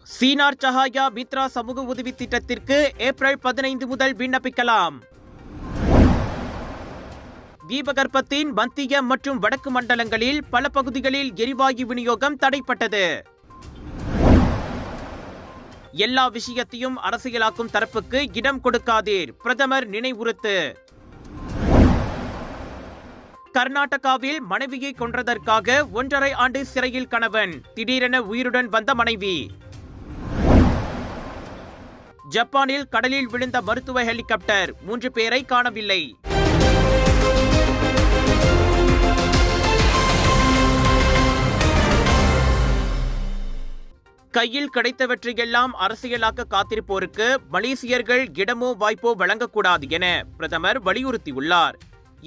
சீனார் சஹாயா மித்ரா சமூக உதவி திட்டத்திற்கு ஏப்ரல் 15 முதல் விண்ணப்பிக்கலாம். தீபகற்பத்தின் மத்திய மற்றும் வடக்கு மண்டலங்களில் பல பகுதிகளில் எரிவாயு விநியோகம் தடைப்பட்டது. எல்லா விஷயத்தையும் அரசியலாக்கும் தரப்புக்கு இடம் கொடுக்காதீர், பிரதமர் நினைவுறுத்து. கர்நாடகாவில் மனைவியை கொன்றதற்காக 1.5 ஆண்டு சிறையில் கணவன், திடீரென உயிருடன் வந்த மனைவி. ஜப்பானில் கடலில் விழுந்த மருத்துவ ஹெலிகாப்டர், 3 பேரை காணவில்லை. கையில் கிடைத்தவற்றையெல்லாம் அரசியலாக்க காத்திருப்போருக்கு மலேசியர்கள் இடமோ வாய்ப்போ வழங்கக்கூடாது என பிரதமர் வலியுறுத்தியுள்ளார்.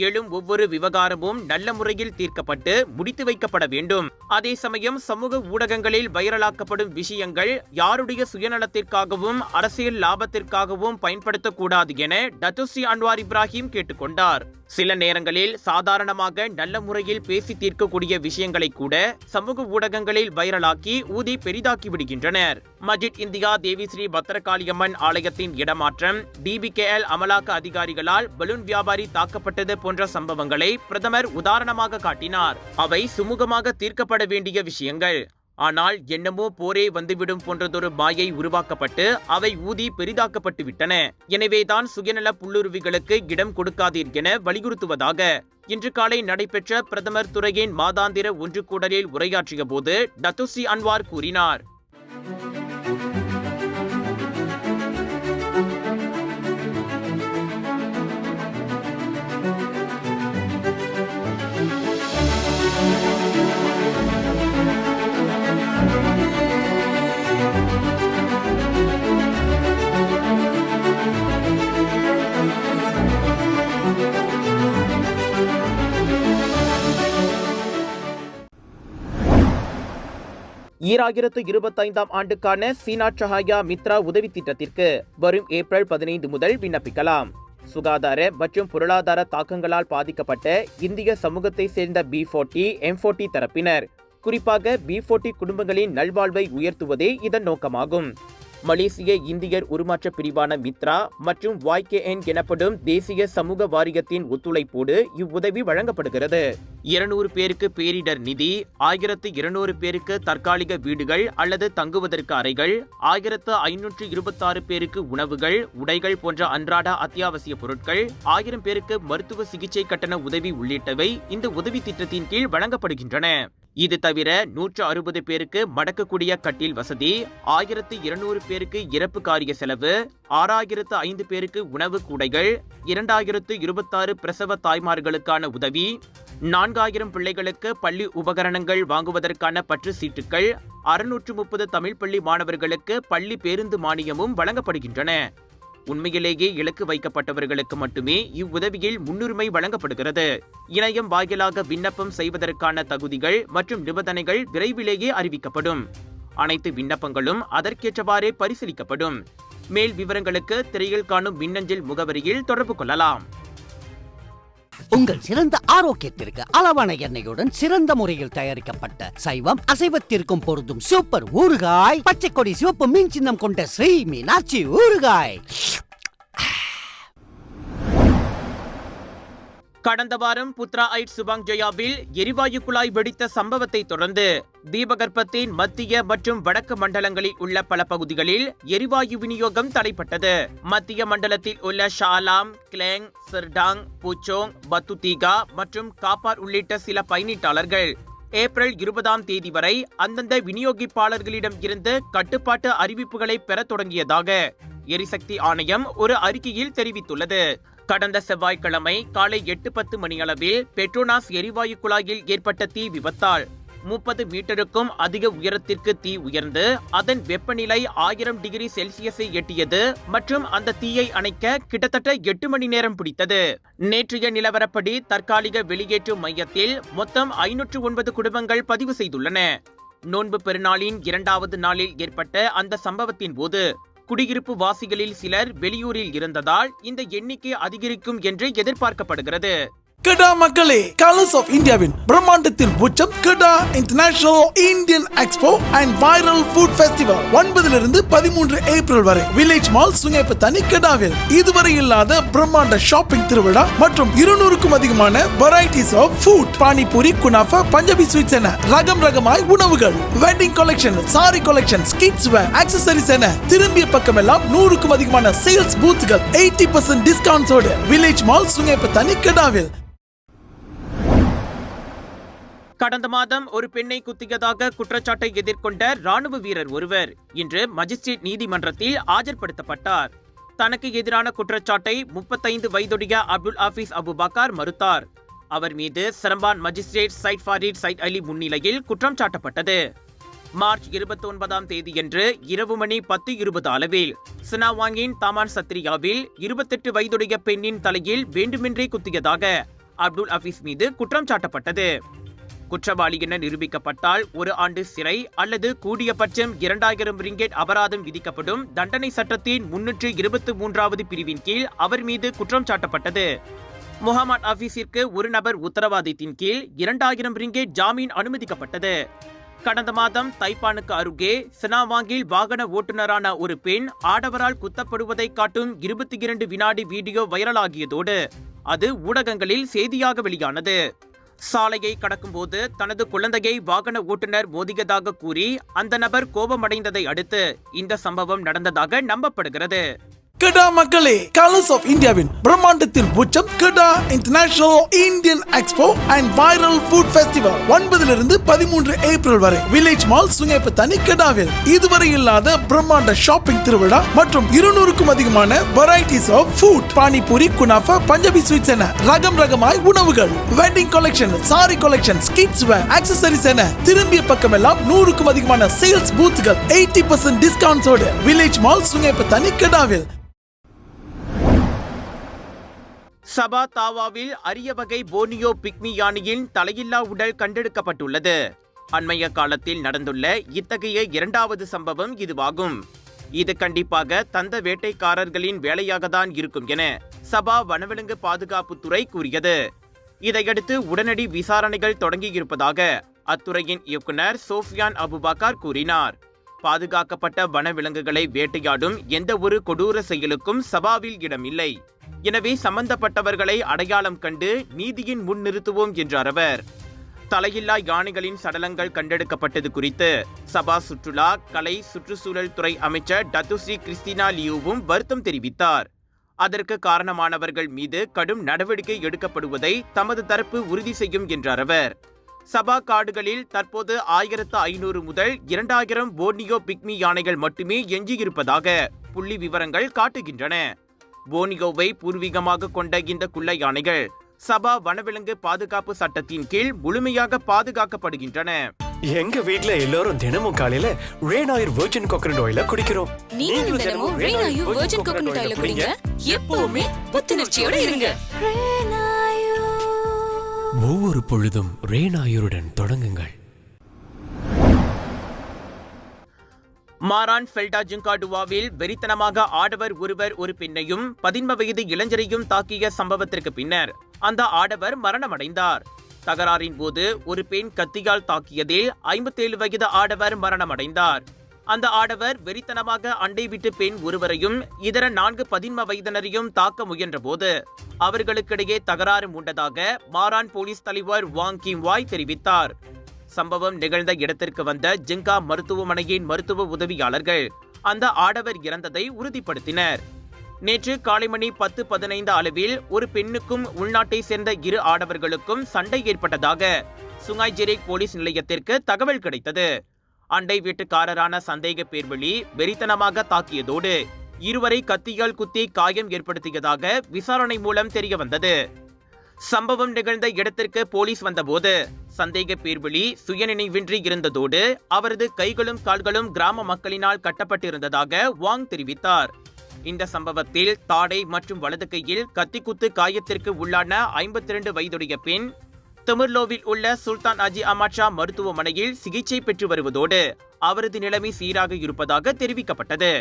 எழும் ஒவ்வொரு விவகாரமும் நல்ல முறையில் தீர்க்கப்பட்டு முடித்து வைக்கப்பட வேண்டும். அதே சமயம் சமூக ஊடகங்களில் வைரலாக்கப்படும் விஷயங்கள் யாருடைய சுயநலத்திற்காகவும் அரசியல் லாபத்திற்காகவும் பயன்படுத்தக்கூடாது என டத்துஸ்ரீ அன்வார் இப்ராஹிம் கேட்டுக்கொண்டார். சில நேரங்களில் சாதாரணமாக நல்ல முறையில் பேசி தீர்க்கக்கூடிய விஷயங்களை கூட சமூக ஊடகங்களில் வைரலாக்கி ஊதி பெரிதாக்கி விடுகின்றனர். மஜித் இந்தியா தேவிஸ்ரீ பத்ரகாளியம்மன் ஆலயத்தின் இடமாற்றம், DBKL அமலாக்க அதிகாரிகளால் பலூன் வியாபாரி தாக்கப்பட்டது போன்ற சம்பவங்களை பிரதமர் உதாரணமாக காட்டினார். அவை சுமூகமாக தீர்க்கப்பட வேண்டிய விஷயங்கள். ஆனால் என்னமோ போரே வந்துவிடும் போன்றதொரு மாயை உருவாக்கப்பட்டு அவை ஊதி பெரிதாக்கப்பட்டு விட்டன. எனவேதான் சுயநல புல்லுருவிகளுக்கு இடம் கொடுக்காதீர் என வலியுறுத்துவதாக இன்று காலை நடைபெற்ற பிரதமர் துறையின் மாதாந்திர ஒன்று கூடலில் உரையாற்றிய போது டத்துஸ்ரீ அன்வார் கூறினார். ஈராயிரத்து 25ஆம் ஆண்டுக்கான சீனார் சஹாயா மித்ரா உதவி திட்டத்திற்கு வரும் ஏப்ரல் 15 முதல் விண்ணப்பிக்கலாம். சுகாதார மற்றும் பொருளாதார தாக்கங்களால் பாதிக்கப்பட்ட இந்திய சமூகத்தை சேர்ந்த B40, M40 தரப்பினர், குறிப்பாக B40 குடும்பங்களின் நல்வாழ்வை உயர்த்துவதே இதன் நோக்கமாகும். மலேசிய இந்தியர் உருமாற்ற பிரிவான மித்ரா மற்றும் YKN எனப்படும் தேசிய சமூக வாரியத்தின் ஒத்துழைப்போடு இவ்வுதவி வழங்கப்படுகிறது. 200 பேருக்கு பேரிடர் நிதி, 1200 பேருக்கு தற்காலிக வீடுகள் அல்லது தங்குவதற்கு அறைகள், 1526 பேருக்கு உணவுகள், உடைகள் போன்ற அன்றாட அத்தியாவசிய பொருட்கள், 1000 பேருக்கு மருத்துவ சிகிச்சை கட்டண உதவி உள்ளிட்டவை இந்த உதவி திட்டத்தின் கீழ் வழங்கப்படுகின்றன. இது தவிர 160 பேருக்கு மடக்கக்கூடிய கட்டில் வசதி, 1200 பேருக்கு இறப்பு காரிய செலவு, 6005 பேருக்கு உணவு கூடைகள், 2026 பிரசவ தாய்மார்களுக்கான உதவி, 4000 பிள்ளைகளுக்கு பள்ளி உபகரணங்கள் வாங்குவதற்கான பற்று சீட்டுகள், 630 தமிழ் பள்ளி மாணவர்களுக்கு பள்ளி பேருந்து மானியமும் வழங்கப்படுகின்றன. உண்மையிலேயே இலக்கு வைக்கப்பட்டவர்களுக்கு மட்டுமே இவ்வுதவியில் முன்னுரிமை வழங்கப்படுகிறது. இணையம் வாயிலாக விண்ணப்பம் செய்வதற்கான தகுதிகள் மற்றும் நிபந்தனைகள் விரைவிலேயே அறிவிக்கப்படும். அனைத்து விண்ணப்பங்களும் அதற்கேற்றவாறே பரிசீலிக்கப்படும். மேல் விவரங்களுக்கு திரையில் காணும் மின்னஞ்சல் முகவரியில் தொடர்பு கொள்ளலாம். உங்கள் சிறந்த ஆரோக்கியத்திற்கு அளவான எண்ணெயுடன் சிறந்த முறையில் தயாரிக்கப்பட்ட சைவம் அசைவத்திற்கும் பொருந்தும் சூப்பர் ஊறுகாய், பச்சை கொடி சிவப்பு மீன் சின்னம் கொண்ட ஸ்ரீ மீனாட்சி ஊறுகாய். கடந்த வாரம் புத்ரா ஐட் சுபாங் ஜயாவில் எரிவாயு குழாய் வெடித்த சம்பவத்தை தொடர்ந்து தீபகற்பத்தின் மத்திய மற்றும் வடக்கு மண்டலங்களில் உள்ள பல பகுதிகளில் எரிவாயு விநியோகம் தடைப்பட்டது. மத்திய மண்டலத்தில் உள்ள ஷாலாம், கிளேங், சிர்டாங், பூச்சோங், பத்துதீகா மற்றும் காப்பார் உள்ளிட்ட சில பயணீட்டாளர்கள் ஏப்ரல் 20ஆம் தேதி வரை அந்தந்த விநியோகிப்பாளர்களிடம் இருந்து கட்டுப்பாட்டு அறிவிப்புகளை பெற தொடங்கியதாக எரிசக்தி ஆணையம் ஒரு அறிக்கையில் தெரிவித்துள்ளது. கடந்த செவ்வாய்க்கிழமை காலை 8:10 மணியளவில் பெட்ரோனாஸ் எரிவாயு குழாயில் ஏற்பட்ட தீ விபத்தால் 30 மீட்டருக்கும் அதிக உயரத்திற்கு தீ உயர்ந்து அதன் வெப்பநிலை 1000 டிகிரி செல்சியஸை எட்டியது மற்றும் அந்த தீயை அணைக்க கிட்டத்தட்ட 8 மணி நேரம் பிடித்தது. நேற்றைய நிலவரப்படி தற்காலிக வெளியேற்றும் மையத்தில் மொத்தம் 509 குடும்பங்கள் பதிவு செய்துள்ளன. நோன்பு பெருநாளின் 2வது நாளில் ஏற்பட்ட அந்த சம்பவத்தின் போது குடியிருப்பு வாசிகளில் சிலர் வெளியூரில் இருந்ததால் இந்த எண்ணிக்கை அதிகரிக்கும் என்று எதிர்பார்க்கப்படுகிறது. கடா மக்களே, கலர்ஸ் ஆஃப் இந்தியாவின் பிரம்மாண்டத்தில் உச்சம் Kedah international Indian expo and viral food festival 9 - 13 April வரை வில்லேஜ் மால் சுங்கைப்பத்தானி கடாவில் இதுவரை இல்லாத பிரம்மாண்ட ஷாப்பிங் திருவிழா மற்றும் 200க்கும் அதிகமான வெரைட்டிஸ் ஆஃப் ஃபுட், பானிபூரி, குனாஃபா, பஞ்சாபி ஸ்வீட்ஸ் என ரகமாய் உணவுகள், wedding collection, sari collection, kids wear, accessories என திரும்பிய பக்கமெல்லாம் 100க்கும் அதிகமான சேல்ஸ் பூத்துகள் 80% டிஸ்கவுண்ட்ஸோடு வில்லேஜ் மால் சுங்கைப்பத்தானி கடாவில். கடந்த மாதம் ஒரு பெண்ணை குத்தியதாக குற்றச்சாட்டை எதிர்கொண்ட ராணுவ வீரர் ஒருவர் இன்று மஜிஸ்ட்ரேட் நீதிமன்றத்தில் ஆஜர்படுத்தப்பட்டார். தனக்கு எதிரான குற்றச்சாட்டை 35 வயதுடைய அப்துல் ஹபீஸ் அபுபக்கர் மறுத்தார். அவர் மீது சரம்பான் மஜிஸ்ட்ரேட் சைட் ஃபாரிட் சைட் அலி முன்னிலையில் குற்றம் சாட்டப்பட்டது. மார்ச் 29ஆம் தேதியன்று இரவு மணி 10:20 அளவில் சினாவாங்கின் தாமான் சத்ரியாவில் 28 வயதுடைய பெண்ணின் தலையில் வேண்டுமென்றே குத்தியதாக அப்துல் ஹபீஸ் மீது குற்றம் சாட்டப்பட்டது. குற்றவாளி என நிரூபிக்கப்பட்டால் 1 ஆண்டு சிறை அல்லது கூடியபட்சம் 2000 ரிங்கெட் அபராதம் விதிக்கப்படும் தண்டனை சட்டத்தின் 323வது பிரிவின் கீழ் அவர் மீது குற்றம் சாட்டப்பட்டது. முகமது ஹபீஸிற்கு ஒரு நபர் உத்தரவாதத்தின் கீழ் 2000 ரிங்கெட் ஜாமீன் அனுமதிக்கப்பட்டது. கடந்த மாதம் தைப்பானுக்கு அருகே சினாவாங்கில் வாகன ஓட்டுநரான ஒரு பெண் ஆடவரால் குத்தப்படுவதை காட்டும் 22 வினாடி வீடியோ வைரலாகியதோடு அது ஊடகங்களில் செய்தியாக வெளியானது. சாலையை கடக்கும்போது தனது குழந்தையை வாகன ஓட்டுநர் மோதியதாக கூறி அந்த நபர் கோபமடைந்ததை அடுத்து இந்த சம்பவம் நடந்ததாக நம்பப்படுகிறது. கடா மக்களே, கலர்ஸ் ஆஃப் இந்தியாவின் பிரம்மாண்டத்தில் உச்சம் Kedah international Indian expo and viral food festival 9 - 13 April வரை வில்லேஜ் மால் சுங்கைப்பத்தானி கடாவில் இதுவரை இல்லாத பிரம்மாண்ட ஷாப்பிங் திருவிழா மற்றும் 200க்கும் அதிகமான வெரைட்டிஸ் ஆஃப் ஃபுட், பானிபூரி, குனாஃபா, பஞ்சாபி ஸ்வீட்ஸ் என ரகமாய் உணவுகள், wedding collection, sari collection, kids wear, accessories என திரும்பிய பக்கமெல்லாம் 100க்கும் அதிகமான சேல்ஸ் பூத்துகள் 80% டிஸ்கவுண்ட்ஸோடு வில்லேஜ் மால் சுங்கைப்பத்தானி கடாவில். சபா தாவாவில் அரிய வகை போர்னியோ பிக்மி யானையின் தலையில்லா உடல் கண்டெடுக்கப்பட்டுள்ளது. அண்மைய காலத்தில் நடந்துள்ள இத்தகைய 2வது சம்பவம் இதுவாகும். இது கண்டிப்பாக தந்த வேட்டைக்காரர்களின் வேலையாகத்தான் இருக்கும் என சபா வனவிலங்கு பாதுகாப்புத்துறை கூறியது. இதையடுத்து உடனடி விசாரணைகள் தொடங்கியிருப்பதாக அத்துறையின் இயக்குனர் சோஃபியான் அபுபக்கர் கூறினார். பாதுகாக்கப்பட்ட வனவிலங்குகளை வேட்டையாடும் எந்த ஒரு கொடூர செயலுக்கும் சபாவில் இடமில்லை. எனவே சம்பந்தப்பட்டவர்களை அடையாளம் கண்டு நீதியின் முன் நிறுத்துவோம் என்றார் அவர். தலையில்லா யானைகளின் சடலங்கள் கண்டெடுக்கப்பட்டது குறித்து சபா சுற்றுலா, கலை, சுற்றுச்சூழல் துறை அமைச்சர் டத்துஸ்ரீ கிறிஸ்டினா லியூவும் வருத்தம் தெரிவித்தார். அதற்கு காரணமானவர்கள் மீது கடும் நடவடிக்கை எடுக்கப்படுவதை தமது தரப்பு உறுதி செய்யும் என்றார் அவர். சபா காடுகளில் தற்போது 1500 முதல் 2000 போர்னியோ பிக்மி யானைகள் மட்டுமே எஞ்சியிருப்பதாக புள்ளி விவரங்கள் காட்டுகின்றன. போர்னியோவை பூர்வீகமாக கொண்ட இந்த குள்ளை யானைகள் சபா வனவிலங்கு பாதுகாப்பு சட்டத்தின் கீழ் முழுமையாக பாதுகாக்கப்படுகின்றன. எங்க வீட்ல எல்லாரும் தினமும் காலையில ரெய்னாயூர் வெர்ஜின் கோகனட் ஆயில குடிக்கிறோம். நீங்களும் தினமும் ரெய்னாயூர் வெர்ஜின் கோகனட் ஆயில குடிங்க. எப்பவுமே புத்துணர்ச்சியோட இருங்க. ஒவ்வொரு பொழுதும் ரெய்னாயூருடன் தொடங்குங்கள். மாரான் ஃபெல்டா ஜிங்காடுவாவில் வெறித்தனமாக ஆடவர் ஒருவர் ஒரு பெண்ணையும் 15 வயது இளைஞரையும் தாக்கிய சம்பவத்திற்கு பின்னர் அந்த ஆடவர் மரணமடைந்தார். தகராறின் போது ஒரு பெண் கத்தியால் தாக்கியதில் 57 வயது ஆடவர் மரணமடைந்தார். அந்த ஆடவர் வெறித்தனமாக அண்டை விட்டு பெண் ஒருவரையும் இதர 4 15 வயதினரையும் தாக்க முயன்ற போது அவர்களுக்கிடையே தகராறு மூண்டதாக மாரான் போலீஸ் தலைவர் வாங் கிம்வாய் தெரிவித்தார். சம்பவம் நிகழ்ந்த இடத்திற்கு வந்த ஜிங்கா மருத்துவமனையின் மருத்துவ உதவியாளர்கள் அந்த ஆடவர் இறந்ததை உறுதிப்படுத்தினர். நேற்று காலை மணி 10:15 அளவில் ஒரு பெண்ணுக்கும் உள்நாட்டை சேர்ந்த 2 ஆடவர்களுக்கும் சண்டை ஏற்பட்டதாக சுங்காய் ஜெரிக் போலீஸ் நிலையத்திற்கு தகவல் கிடைத்தது. அண்டை வீட்டுக்காரரான சந்தேக பேர்வழி வெறித்தனமாக தாக்கியதோடு இருவரை கத்தியால் குத்தி காயம் ஏற்படுத்தியதாக விசாரணை மூலம் தெரிய வந்தது. சம்பவம் நிகழ்ந்த இடத்திற்கு போலீஸ் வந்தபோது சந்தேக பேர்வழி சுயநினைவின்றி இருந்ததோடு அவரது கைகளும் கால்களும் கிராம மக்களினால் கட்டப்பட்டிருந்ததாக வாங் தெரிவித்தார். இந்த சம்பவத்தில் தாடை மற்றும் வலது கையில் கத்திக்குத்து காயத்திற்கு உள்ளான 52 வயதுடைய பெண் திமிர்லோவில் உள்ள சுல்தான் அஜி அஹ்மத் ஷா மருத்துவமனையில் சிகிச்சை பெற்று வருவதோடு அவரது நிலைமை சீராக இருப்பதாக தெரிவிக்கப்பட்டது.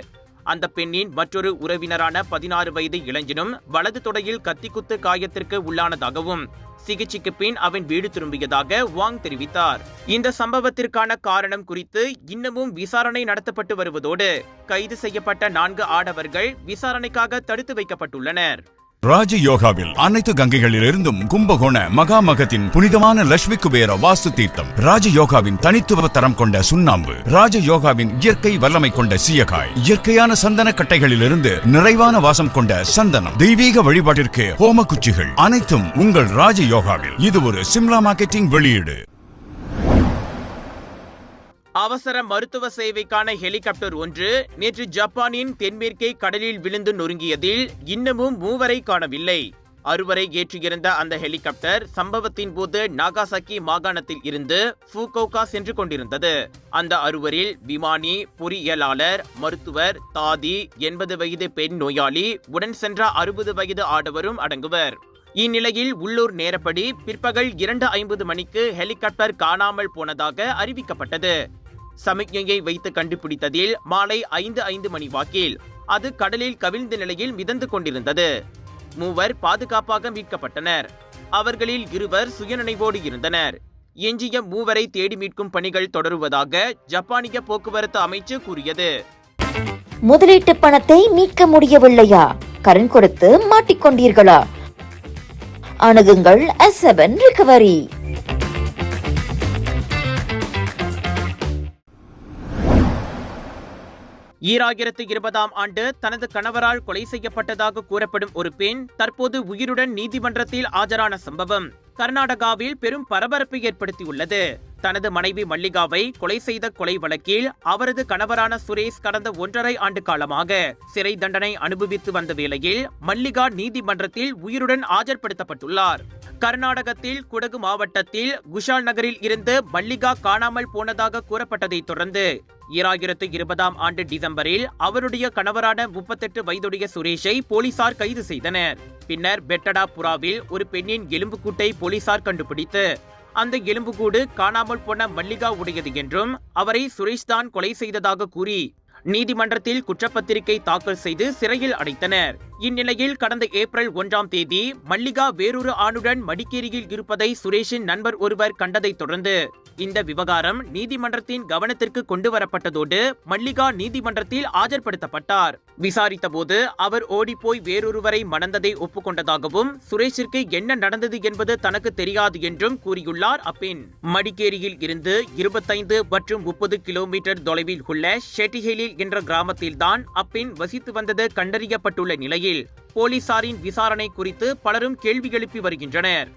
அந்த பெண்ணின் மற்றொரு உறவினரான 16 வயது இளைஞனும் வலது தொடையில் கத்திக்குத்து காயத்திற்கு உள்ளானதாகவும் சிகிச்சைக்கு பின் அவன் வீடு திரும்பியதாக வாங் தெரிவித்தார். இந்த சம்பவத்திற்கான காரணம் குறித்து இன்னமும் விசாரணை நடத்தப்பட்டு வருவதோடு கைது செய்யப்பட்ட 4 ஆடவர்கள் விசாரணைக்காக தடுத்து வைக்கப்பட்டுள்ளனர். ராஜயோகாவில் அனைத்து கங்கைகளிலிருந்தும் கும்பகோண மகாமகத்தின் புனிதமான லட்சுமி குபேர வாஸ்து தீர்த்தம், ராஜயோகாவின் தனித்துவ தரம் கொண்ட சுண்ணாம்பு, ராஜயோகாவின் இயற்கை வல்லமை கொண்ட சீயக்காய், இயற்கையான சந்தன கட்டைகளிலிருந்து நிறைவான வாசம் கொண்ட சந்தனம், தெய்வீக வழிபாட்டிற்கு ஹோம குச்சிகள் அனைத்தும் உங்கள் ராஜயோகாவில். இது ஒரு சிம்லா மார்க்கெட்டிங் வெளியீடு. அவசர மருத்துவ சேவைக்கான ஹெலிகாப்டர் ஒன்று நேற்று ஜப்பானின் தென்மேற்கே கடலில் விழுந்து நொறுங்கியதில் இன்னமும் 3 காணவில்லை. 6 ஏற்றியிருந்த அந்த ஹெலிகாப்டர் சம்பவத்தின் போது நாகாசாக்கி மாகாணத்தில் இருந்து ஃபுகோகா சென்று கொண்டிருந்தது. அந்த 6 விமானி, பொறியியலாளர், மருத்துவர், தாதி, 80 வயது பெண் நோயாளி, உடன் சென்ற 60 வயது ஆடவரும் அடங்குவர். இந்நிலையில் உள்ளூர் நேரப்படி பிற்பகல் 2:50 மணிக்கு ஹெலிகாப்டர் காணாமல் போனதாக அறிவிக்கப்பட்டது. சமிக்ஞையை வைத்து கண்டுபிடித்ததில் மாலை 5:05 மணி வாக்கில் அது கடலில் கவிழ்ந்த நிலையில் மிதந்து கொண்டிருந்தது. 3 பாதுகாப்பாக மீட்கப்பட்டனர். அவர்களில் 2 சுயநினைவோடு இருந்தனர். எஞ்சிய 3 தேடி மீட்கும் பணிகள் தொடருவதாக ஜப்பானிய போக்குவரத்து அமைச்சு கூறியது. முதலீட்டு பணத்தை மீட்க முடியவில்லையா? கடன் கொடுத்து மாட்டிக்கொண்டீர்களா? அணுகுங்கள் S7 ரிகவரி. ஈராயிரத்து 20ஆம் ஆண்டு தனது கணவரால் கொலை செய்யப்பட்டதாக கூறப்படும் ஒரு பெண் தற்போது உயிருடன் நீதிமன்றத்தில் ஆஜரான சம்பவம் கர்நாடகாவில் பெரும் பரபரப்பை ஏற்படுத்தியுள்ளது. தனது மனைவி மல்லிகாவை கொலை செய்த கொலை வழக்கில் அவரது கணவரான சுரேஷ் கடந்த 1.5 ஆண்டு காலமாக சிறை தண்டனை அனுபவித்து வந்த வேளையில் மல்லிகா நீதிமன்றத்தில் உயிருடன் ஆஜர்படுத்தப்பட்டுள்ளார். கர்நாடகத்தில் குடகு மாவட்டத்தில் குஷால் நகரில் இருந்து மல்லிகா காணாமல் போனதாக கூறப்பட்டதை தொடர்ந்து 2020ஆம் ஆண்டு டிசம்பரில் அவருடைய கணவரான 38 வயதுடைய சுரேஷை போலீசார் கைது செய்தனர். பின்னர் பெட்டடாபுராவில் ஒரு பெண்ணின் எலும்புக்கூட்டை போலீசார் கண்டுபிடித்து அந்த எலும்புக்கூடு காணாமல் போன மல்லிகா உடையது என்றும் அவரை சுரேஷ் தான் கொலை செய்ததாக கூறி நீதிமன்றத்தில் குற்றப்பத்திரிகை தாக்கல் செய்து சிறையில் அடைத்தனர். இந்நிலையில் கடந்த ஏப்ரல் 1ஆம் தேதி மல்லிகா வேறொரு ஆணுடன் மடிக்கேரியில் இருப்பதை சுரேஷின் நண்பர் ஒருவர் கண்டதை தொடர்ந்து இந்த விவகாரம் நீதிமன்றத்தின் கவனத்திற்கு கொண்டு வரப்பட்டதோடு மல்லிகா நீதிமன்றத்தில் ஆஜர்படுத்தப்பட்டார். விசாரித்த போது அவர் ஓடிப்போய் வேறொருவரை மணந்ததை ஒப்புக்கொண்டதாகவும் சுரேஷிற்கு என்ன நடந்தது என்பது தனக்கு தெரியாது என்றும் கூறியுள்ளார் அப்பெண். மடிக்கேரியில் இருந்து 25 மற்றும் 30 கிலோமீட்டர் தொலைவில் உள்ள ஷெட்டிஹேலில் என்ற கிராமத்தில்தான் அப்பெண் வசித்து வந்தது கண்டறியப்பட்டுள்ள நிலையில் போலீசாரின் விசாரணை குறித்து பலரும் கேள்வி எழுப்பி வருகின்றனர்.